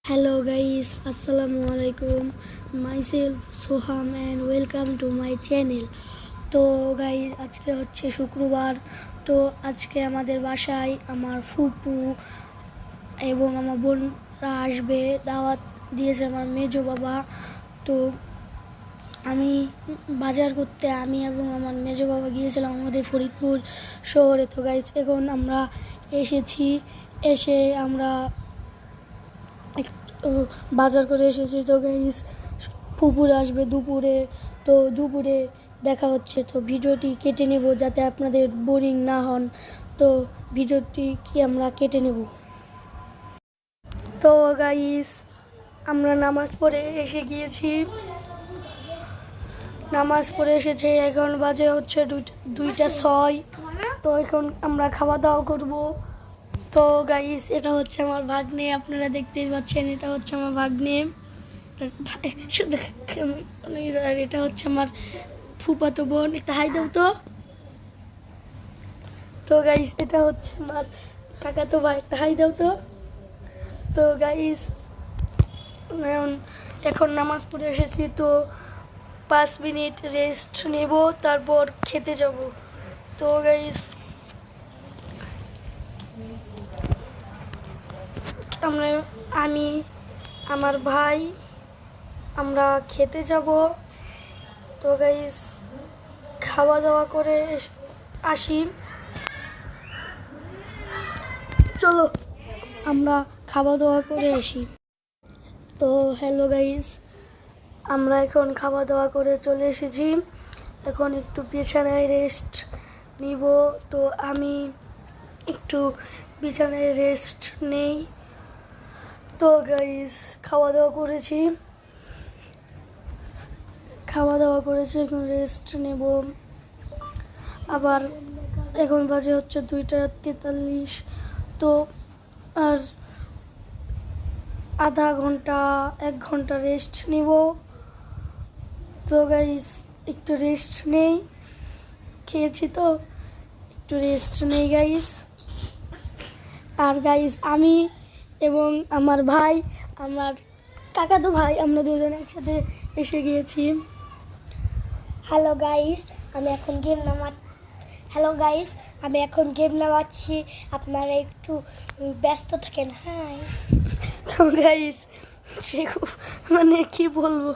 Hello guys, assalamu alaikum. Myself Soham and welcome to my channel. তো guys আজকে হচ্ছে শুক্রবার। তো আজকে আমাদের বাসায় আমার ফুপু এবং আমার বোনরা আসবে, দাওয়াত দিয়েছে আমার মেজো বাবা। তো আমি বাজার করতে আমি এবং আমার মেজো বাবা গিয়েছিলাম আমাদের ফরিদপুর শহরে। তো গাইস এখন আমরা এসে আমরা বাজার করে এসেছি। তো গাইস ফুপুর আসবে দুপুরে, তো দুপুরে দেখা হচ্ছে। তো ভিডিওটি কেটে নেব যাতে আপনাদের বোরিং না হন, তো ভিডিওটি কি আমরা কেটে নেব। তো গাইস আমরা নামাজ পড়ে এসেছে, এখন বাজে হচ্ছে 2:06। তো এখন আমরা খাওয়া দাওয়া করব। তো গাইস এটা হচ্ছে আমার ভাগ্নে, আপনারা দেখতেই পাচ্ছেন, এটা হচ্ছে আমার ভাগ্নে। আর এটা হচ্ছে আমার ফুফাতো বোন, একটা হাই দাও তো। তো গাইস এটা হচ্ছে আমার কাকাতো ভাই, একটা হাই দাও তো। তো গাইস এখন নামাজ পড়ে এসেছি, তো 5 মিনিট রেস্ট নেব, তারপর খেতে যাব। তো গাইস আমি আমার ভাই আমরা খেতে যাব। তো গাইস খাওয়া দাওয়া করে আসি, চলো আমরা খাওয়া দাওয়া করে আসি। তো হ্যালো গাইস, আমরা এখন খাওয়া দাওয়া করে চলে এসেছি, এখন একটু বিছানায় রেস্ট নিব। তো আমি একটু বিছানায় রেস্ট নেই। তো গাইস খাওয়া দাওয়া করেছি, এখন রেস্ট নেব। আবার এখন বাজে হচ্ছে 2:43। তো আর আধা ঘন্টা 1 ঘন্টা রেস্ট নিব। তো গাইস একটু রেস্ট নেই, খেয়েছি তো একটু রেস্ট নেই গাইস। আর গাইস আমি এবং আমার ভাই, আমার কাকাতো ভাই, আমরা দুজন একসাথে এসে গিয়েছি। হ্যালো গাইস আমি এখন গেম নামাচ্ছি, আপনারা একটু ব্যস্ত থাকেন। হাই। তো গাইস সে কি বলবো।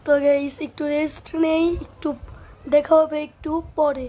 তো গাইস একটু রেস্ট নেই, একটু দেখা হবে একটু পরে।